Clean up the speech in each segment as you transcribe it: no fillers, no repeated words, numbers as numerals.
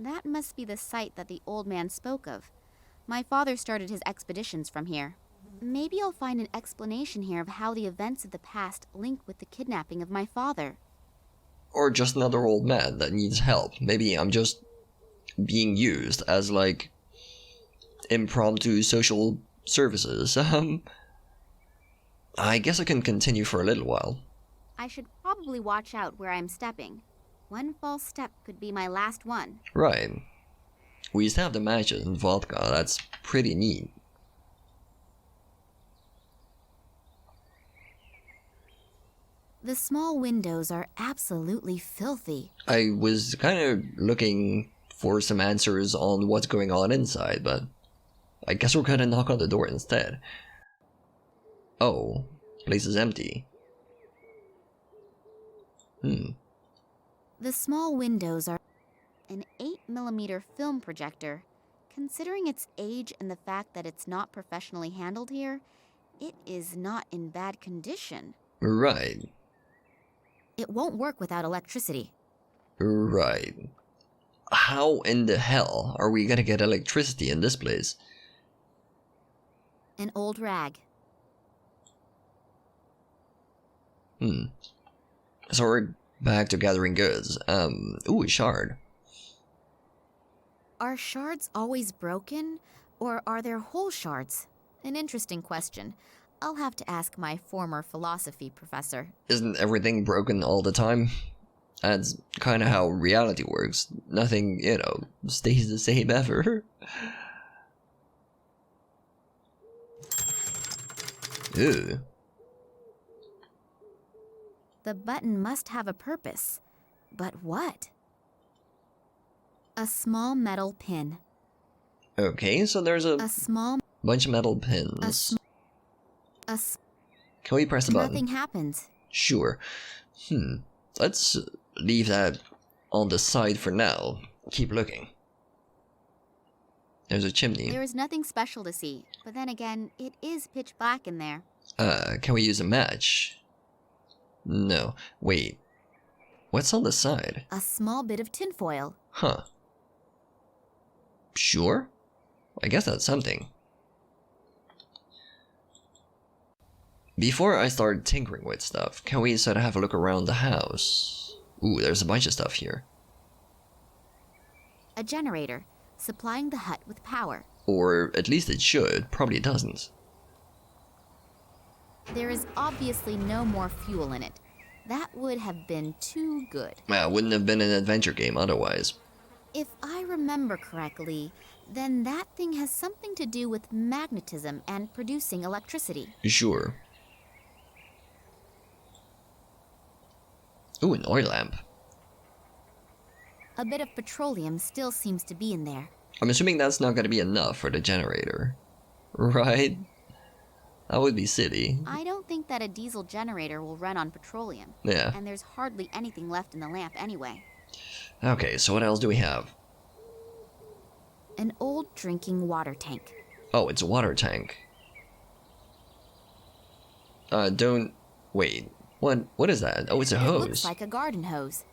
That must be the site that the old man spoke of. My father started his expeditions from here. Maybe I'll find an explanation here of how the events of the past link with the kidnapping of my father. Or just another old man that needs help. Maybe I'm just being used as, like, impromptu social services. I guess I can continue for a little while. I should probably watch out where I'm stepping. One false step could be my last one. Right. We used to have the matches and vodka. That's pretty neat. The small windows are absolutely filthy. I was kind of looking for some answers on what's going on inside, but I guess we're gonna knock on the door instead. Oh, place is empty. The small windows are an 8mm film projector. Considering its age and the fact that it's not professionally handled here, it is not in bad condition. Right. It won't work without electricity. Right. How in the hell are we gonna get electricity in this place? An old rag. So we're back to gathering goods. Ooh, a shard. Are shards always broken, or are there whole shards? An interesting question. I'll have to ask my former philosophy professor. Isn't everything broken all the time? That's kind of how reality works. Nothing, stays the same ever. Ew. The button must have a purpose. But what? A small metal pin. Okay, so there's A small... bunch of metal pins. Can we press the button? Nothing happens. Sure. Let's leave that on the side for now. Keep looking. There's a chimney. There is nothing special to see, but then again, it is pitch black in there. Can we use a match? No. Wait. What's on the side? A small bit of tinfoil. Huh. Sure? I guess that's something. Before I start tinkering with stuff, can we sort of have a look around the house? Ooh, there's a bunch of stuff here. A generator, supplying the hut with power. Or at least it should. Probably doesn't. There is obviously no more fuel in it. That would have been too good. Well, wouldn't have been an adventure game otherwise. If I remember correctly, then that thing has something to do with magnetism and producing electricity. Sure. Ooh, an oil lamp. A bit of petroleum still seems to be in there. I'm assuming that's not gonna be enough for the generator. Right? That would be silly. I don't think that a diesel generator will run on petroleum. Yeah. And there's hardly anything left in the lamp anyway. Okay, so what else do we have? An old drinking water tank. Oh, it's a water tank. Wait. What is that? Oh, it's a hose. It looks like a garden hose.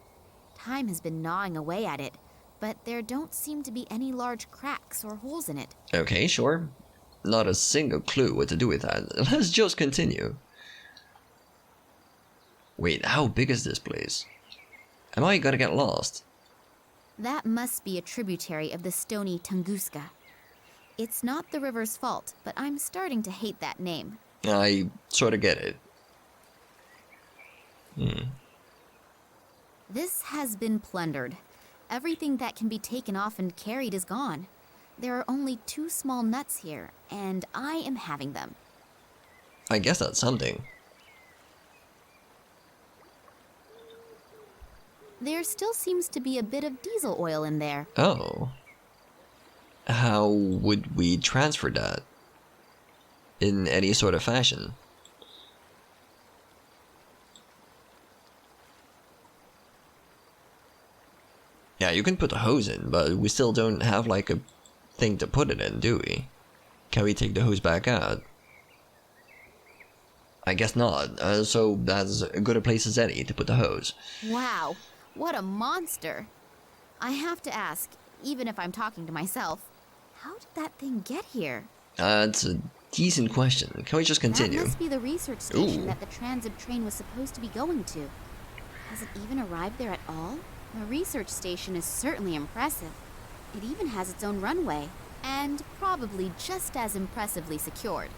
Time has been gnawing away at it, but there don't seem to be any large cracks or holes in it. Okay, sure. Not a single clue what to do with that. Let's just continue. Wait, how big is this place? Am I gonna get lost? That must be a tributary of the stony Tunguska. It's not the river's fault, but I'm starting to hate that name. I sort of get it. This has been plundered. Everything that can be taken off and carried is gone. There are only 2 small nuts here, and I am having them. I guess that's something. There still seems to be a bit of diesel oil in there. Oh. How would we transfer that? In any sort of fashion? Yeah, you can put the hose in, but we still don't have like a thing to put it in, do we? Can we take the hose back out? I guess not, so that's as good a place as any to put the hose. Wow, what a monster. I have to ask, even if I'm talking to myself. How did that thing get here? It's a decent question. Can we just continue? That must be the research station Ooh. that the transit train was supposed to be going to. Has it even arrived there at all? The research station is certainly impressive. It even has its own runway, and probably just as impressively secured.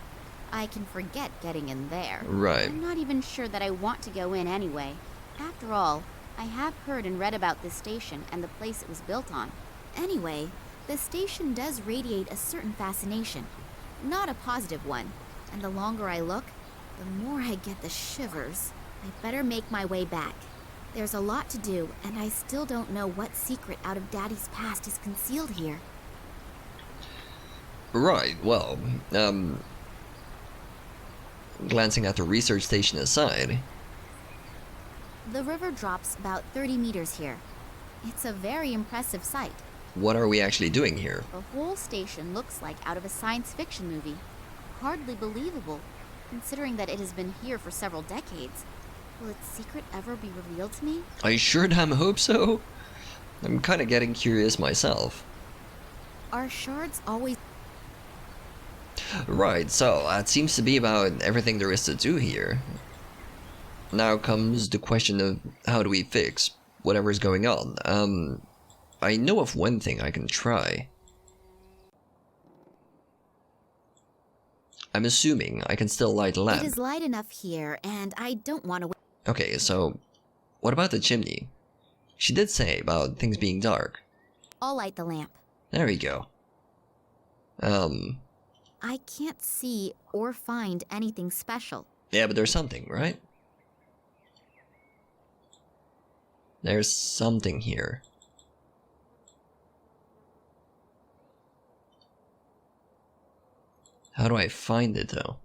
I can forget getting in there. Right. I'm not even sure that I want to go in anyway. After all, I have heard and read about this station and the place it was built on. Anyway, the station does radiate a certain fascination. Not a positive one. And the longer I look, the more I get the shivers. I better make my way back. There's a lot to do, and I still don't know what secret out of Daddy's past is concealed here. Right, well, glancing at the research station aside. The river drops about 30 meters here. It's a very impressive sight. What are we actually doing here? The whole station looks like out of a science fiction movie. Hardly believable, considering that it has been here for several decades. Will its secret ever be revealed to me? I sure damn hope so. I'm kind of getting curious myself. Are shards always... Right, so that seems to be about everything there is to do here. Now comes the question of how do we fix whatever's going on. I know of one thing I can try. I'm assuming I can still light a lamp. It is light enough here, and I don't want to... Okay, so what about the chimney? She did say about things being dark. I'll light the lamp. There we go. I can't see or find anything special. Yeah, but there's something, right? There's something here. How do I find it, though?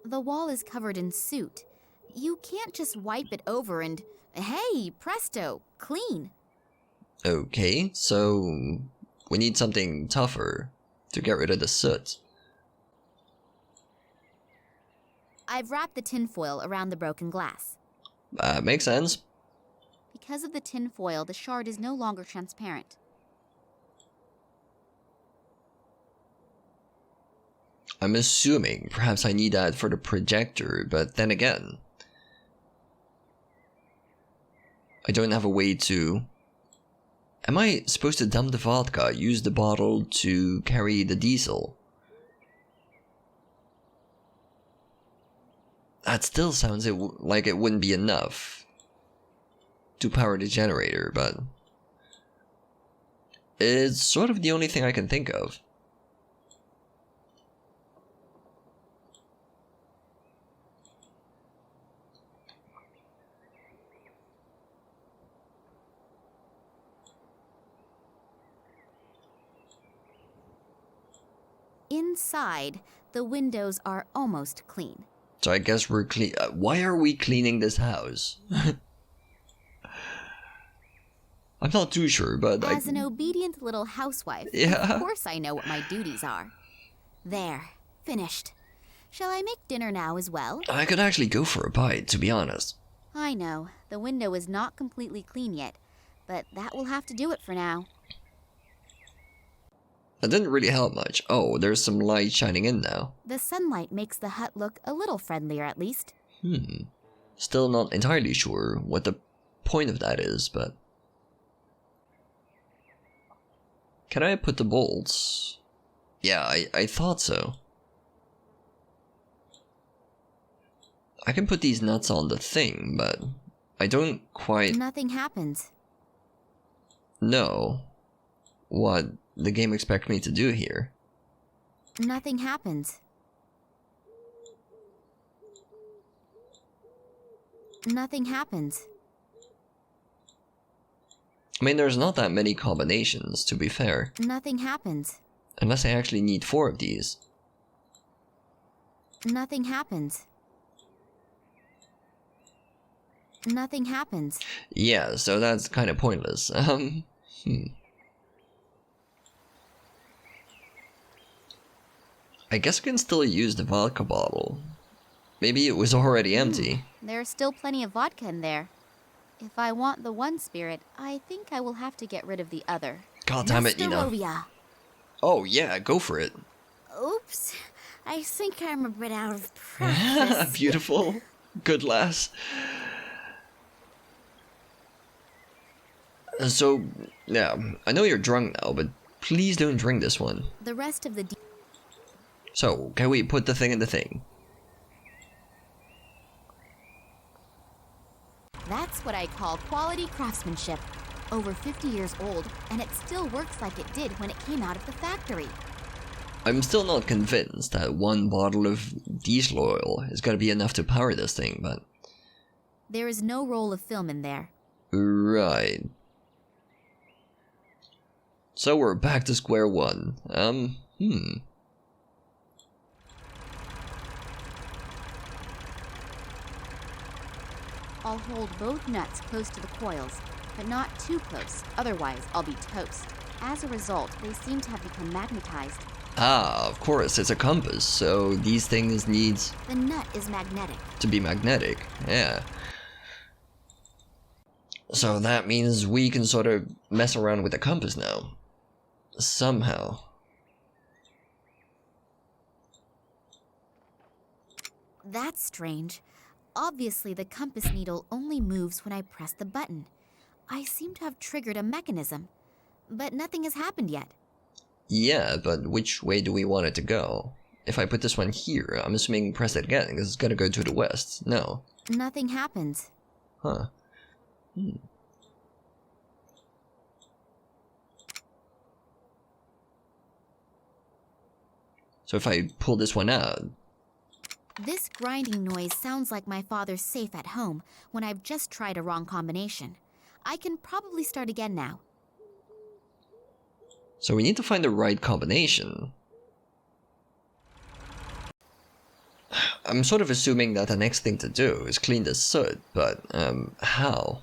The wall is covered in soot. You can't just wipe it over and... Hey, presto, clean. Okay, so we need something tougher to get rid of the soot. I've wrapped the tinfoil around the broken glass. Makes sense. Because of the tinfoil, the shard is no longer transparent. I'm assuming perhaps I need that for the projector, but then again, I don't have a way to... Am I supposed to dump the vodka, use the bottle to carry the diesel? That still sounds like it wouldn't be enough to power the generator, but it's sort of the only thing I can think of. Inside, the windows are almost clean. So I guess we're clean. Why are we cleaning this house? I'm not too sure, but As an obedient little housewife, Yeah. of course I know what my duties are. There, finished. Shall I make dinner now as well? I could actually go for a bite, to be honest. I know, the window is not completely clean yet, but that will have to do it for now. That didn't really help much. Oh, there's some light shining in now. The sunlight makes the hut look a little friendlier at least. Still not entirely sure what the point of that is, but... Can I put the bolts? Yeah, I thought so. I can put these nuts on the thing, but I don't quite Nothing happens. know what the game expects me to do here. Nothing happens. Nothing happens. I mean, there's not that many combinations, to be fair. Nothing happens. Unless I actually need 4 of these. Nothing happens. Nothing happens. Yeah, so that's kind of pointless. I guess I can still use the vodka bottle. Maybe it was already empty. There's still plenty of vodka in there. If I want the one spirit, I think I will have to get rid of the other. God damn it, Nina. Rovia. Oh yeah, go for it. Oops. I think I'm a bit out of practice. Beautiful. Good lass. So, yeah, I know you're drunk now, but please don't drink this one. The rest of the... So, can we put the thing in the thing? That's what I call quality craftsmanship. Over 50 years old, and it still works like it did when it came out of the factory. I'm still not convinced that one bottle of diesel oil is gonna be enough to power this thing, but... There is no roll of film in there. Right. So we're back to square one. I'll hold both nuts close to the coils, but not too close, otherwise I'll be toast. As a result, they seem to have become magnetized. Ah, of course, it's a compass, so these things need The nut is magnetic. to be magnetic, yeah. So that means we can sort of mess around with the compass now. Somehow. That's strange. Obviously, the compass needle only moves when I press the button. I seem to have triggered a mechanism, but nothing has happened yet. Yeah, but which way do we want it to go? If I put this one here, I'm assuming press it again, because it's gotta go to the west. No. Nothing happens. Huh. So if I pull this one out... This grinding noise sounds like my father's safe at home when I've just tried a wrong combination. I can probably start again now. So we need to find the right combination. I'm sort of assuming that the next thing to do is clean the soot, but, how?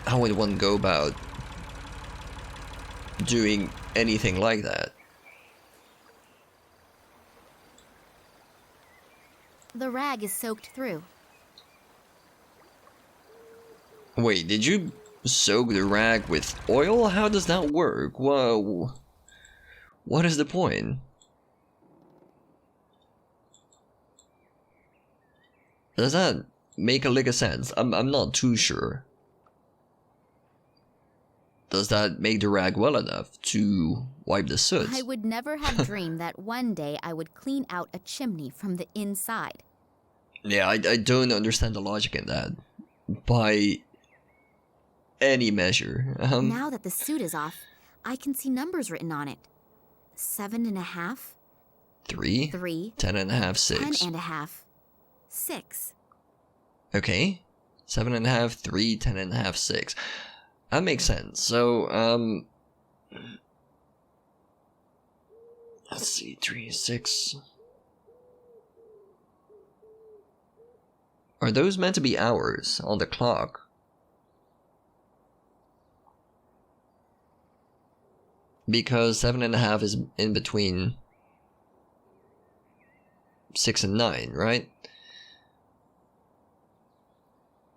How would one go about doing anything like that? The rag is soaked through. Wait, did you soak the rag with oil? How does that work? Whoa. What is the point? Does that make a lick of sense? I'm not too sure. Does that make the rag well enough to wipe the soot? I would never have dreamed that one day I would clean out a chimney from the inside. Yeah, I don't understand the logic in that. By any measure. Now that the suit is off, I can see numbers written on it. 7.5. 3. 3. 10.5, 6. 10.5. 6. Okay. 7.5, 3, 10.5, 6. That makes sense. So, let's see, 3, 6. Are those meant to be hours on the clock? Because 7.5 is in between 6 and 9, right?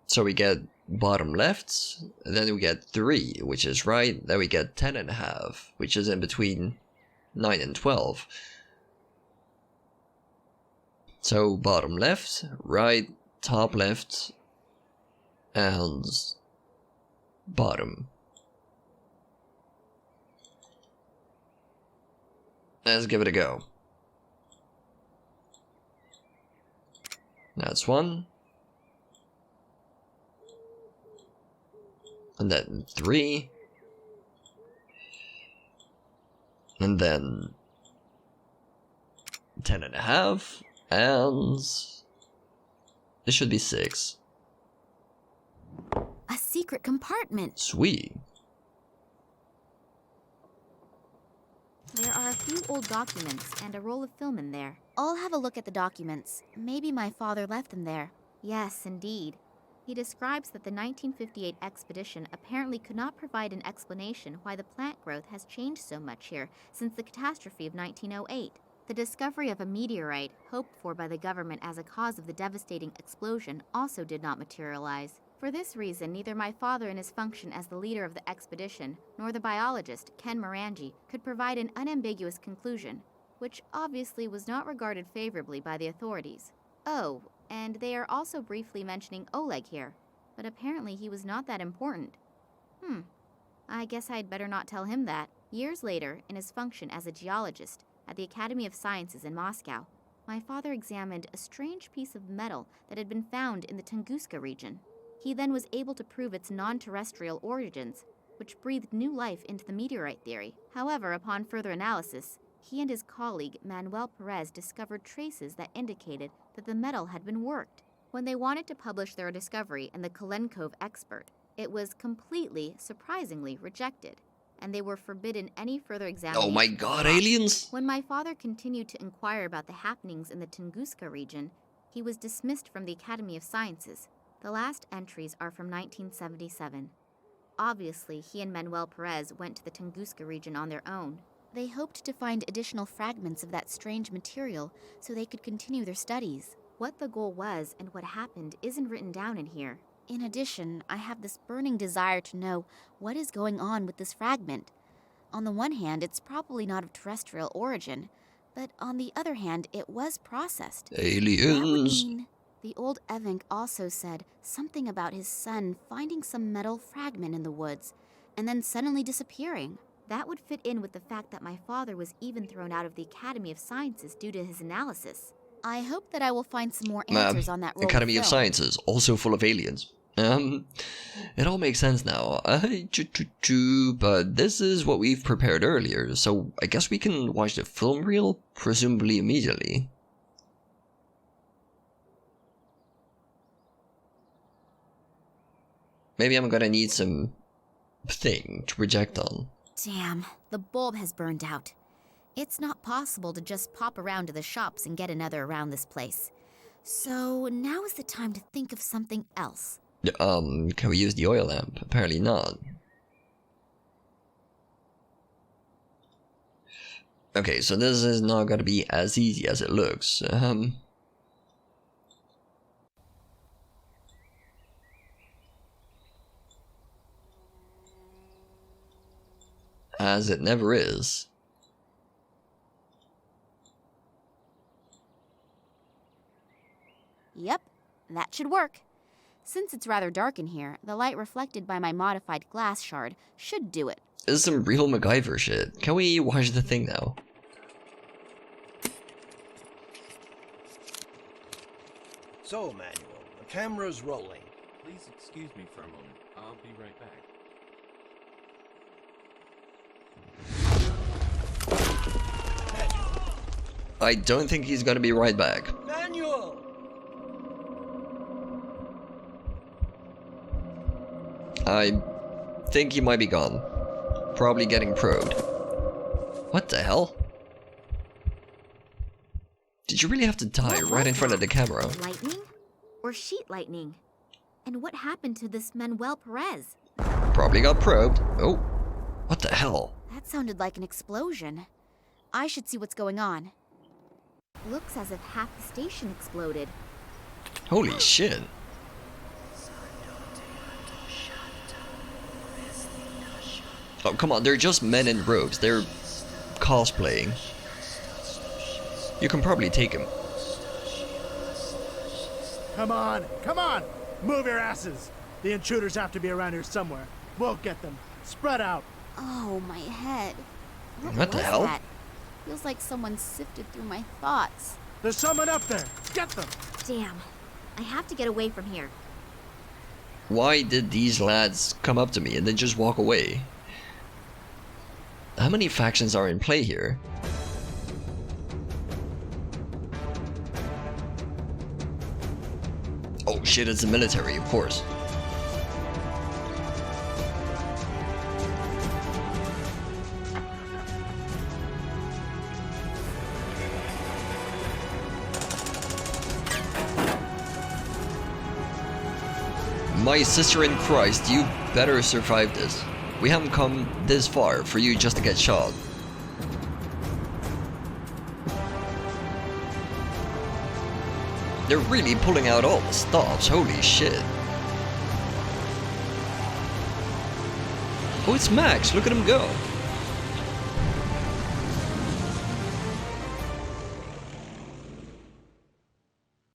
So we get bottom left, then we get 3, which is right, then we get 10.5, which is in between 9 and 12. So bottom left, right, top left, and bottom. Let's give it a go. That's 1. And then 3. And then 10.5. And this should be 6. A secret compartment. Sweet. There are a few old documents and a roll of film in there. I'll have a look at the documents. Maybe my father left them there. Yes, indeed. He describes that the 1958 expedition apparently could not provide an explanation why the plant growth has changed so much here since the catastrophe of 1908. The discovery of a meteorite, hoped for by the government as a cause of the devastating explosion, also did not materialize. For this reason, neither my father in his function as the leader of the expedition, nor the biologist, Ken Morangi, could provide an unambiguous conclusion, which obviously was not regarded favorably by the authorities. Oh, and they are also briefly mentioning Oleg here, but apparently he was not that important. I guess I'd better not tell him that. Years later, in his function as a geologist at the Academy of Sciences in Moscow, my father examined a strange piece of metal that had been found in the Tunguska region. He then was able to prove its non-terrestrial origins, which breathed new life into the meteorite theory. However, upon further analysis, he and his colleague Manuel Perez discovered traces that indicated that the metal had been worked. When they wanted to publish their discovery in the Kalenkov Expert, it was completely, surprisingly rejected, and they were forbidden any further examination. Oh my god, aliens! When my father continued to inquire about the happenings in the Tunguska region, he was dismissed from the Academy of Sciences. The last entries are from 1977. Obviously, he and Manuel Perez went to the Tunguska region on their own. They hoped to find additional fragments of that strange material so they could continue their studies. What the goal was and what happened isn't written down in here. In addition, I have this burning desire to know what is going on with this fragment. On the one hand, it's probably not of terrestrial origin, but on the other hand, it was processed. Aliens! That would mean the old Evank also said something about his son finding some metal fragment in the woods and then suddenly disappearing. That would fit in with the fact that my father was even thrown out of the Academy of Sciences due to his analysis. I hope that I will find some more answers on that roll Academy of film. Sciences, also full of aliens. It all makes sense now. But this is what we've prepared earlier, so I guess we can watch the film reel, presumably immediately. Maybe I'm gonna need some thing to project on. Damn, the bulb has burned out. It's not possible to just pop around to the shops and get another around this place. So now is the time to think of something else. Can we use the oil lamp? Apparently not. Okay, so this is not gonna be as easy as it looks. As it never is. Yep, that should work. Since it's rather dark in here, the light reflected by my modified glass shard should do it. This is some real MacGyver shit. Can we watch the thing now? So, Manuel, the camera's rolling. Please excuse me for a moment. I'll be right back. I don't think he's gonna be right back. Manuel! I think he might be gone. Probably getting probed. What the hell? Did you really have to die What right was in front of the that? camera? Lightning? Or sheet lightning? And what happened to this Manuel Perez? Probably got probed. Oh, what the hell? That sounded like an explosion. I should see what's going on. Looks as if half the station exploded. Holy shit. Oh, come on, they're just men in robes. They're cosplaying. You can probably take him. Come on, come on! Move your asses! The intruders have to be around here somewhere. We'll get them. Spread out. Oh, my head. What the was hell? That? Feels like someone sifted through my thoughts. There's someone up there. Get them. Damn. I have to get away from here. Why did these lads come up to me and then just walk away? How many factions are in play here? Oh shit, it's the military, of course. My sister in Christ, you better survive this. We haven't come this far for you just to get shot. They're really pulling out all the stops, holy shit. Oh, it's Max, look at him go.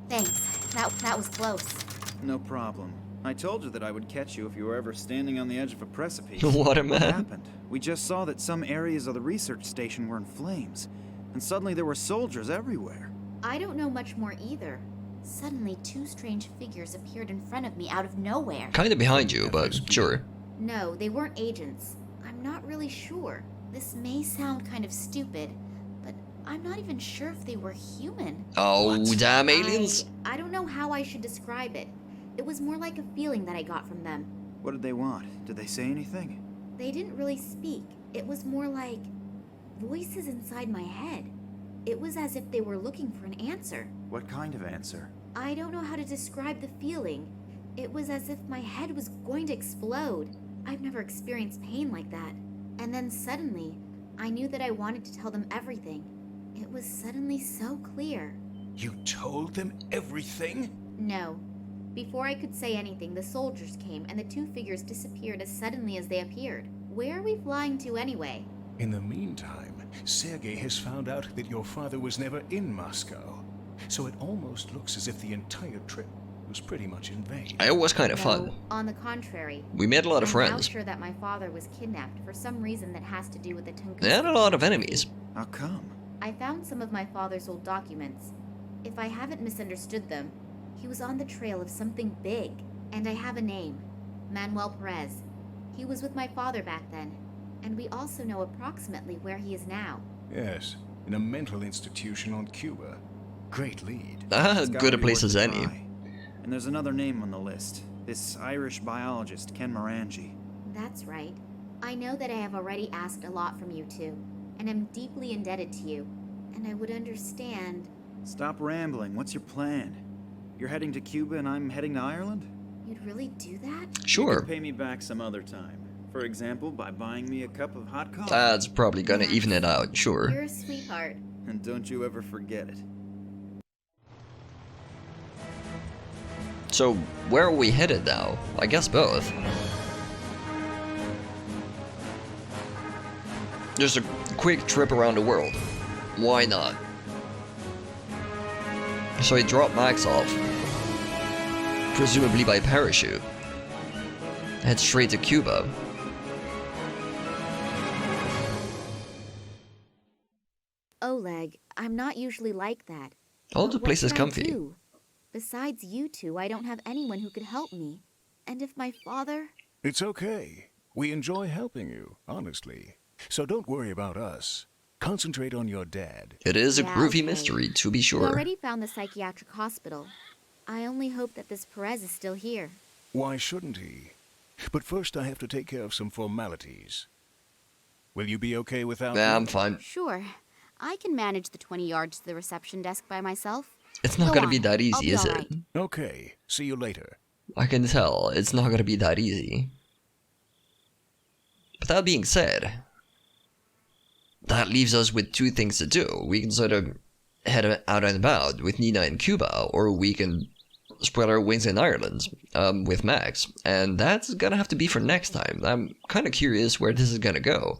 Thanks. That was close. No problem. I told you that I would catch you if you were ever standing on the edge of a precipice. What a man. What happened? We just saw that some areas of the research station were in flames, and suddenly there were soldiers everywhere. I don't know much more either. Suddenly, two strange figures appeared in front of me out of nowhere. Kinda behind you, but sure. No, they weren't agents. I'm not really sure. This may sound kind of stupid, but I'm not even sure if they were human. Oh, damn aliens. I don't know how I should describe it. It was more like a feeling that I got from them. What did they want? Did they say anything? They didn't really speak. It was more like voices inside my head. It was as if they were looking for an answer. What kind of answer? I don't know how to describe the feeling. It was as if my head was going to explode. I've never experienced pain like that. And then suddenly, I knew that I wanted to tell them everything. It was suddenly so clear. You told them everything? No. Before I could say anything, the soldiers came and the two figures disappeared as suddenly as they appeared. Where are we flying to anyway? In the meantime, Sergei has found out that your father was never in Moscow. So it almost looks as if the entire trip was pretty much in vain. It was kind of fun. No, on the contrary. We made a lot of I'm now friends. sure that my father was kidnapped for some reason that has to do with the Tunguska. And a lot of enemies. How come? I found some of my father's old documents. If I haven't misunderstood them, he was on the trail of something big. And I have a name. Manuel Perez. He was with my father back then. And we also know approximately where he is now. Yes, in a mental institution on Cuba. Great lead. Ah, It's gotta good a be place worth as a any. try. And there's another name on the list. This Irish biologist, Ken Morangi. That's right. I know that I have already asked a lot from you two, and I'm deeply indebted to you. And I would understand. Stop rambling. What's your plan? You're heading to Cuba and I'm heading to Ireland? You'd really do that? You Sure. can pay me back some other time. For example, by buying me a cup of hot coffee. That's probably gonna even it out, sure. You're a sweetheart. And don't you ever forget it. So, where are we headed now? I guess both. Just a quick trip around the world. Why not? So he dropped Max off. Presumably by parachute. Head straight to Cuba. Oleg, I'm not usually like that. All But the what place is can I comfy. do? Besides you two, I don't have anyone who could help me. And if my father... It's okay. We enjoy helping you, honestly. So don't worry about us. Concentrate on your dad. It is a Yeah, groovy okay. mystery, to be We sure. already found the psychiatric hospital. I only hope that this Perez is still here. Why shouldn't he? But first I have to take care of some formalities. Will you be okay without Yeah, me? I'm fine. Sure. I can manage the 20 yards to the reception desk by myself. It's not Go gonna be on. that I'll easy, be is all it? right. Okay, see you later. I can tell, it's not gonna be that easy. But that being said, that leaves us with two things to do. We can sort of head out and about with Nina in Cuba, or we can spread our wings in Ireland with Max. And that's gonna have to be for next time. I'm kind of curious where this is gonna go.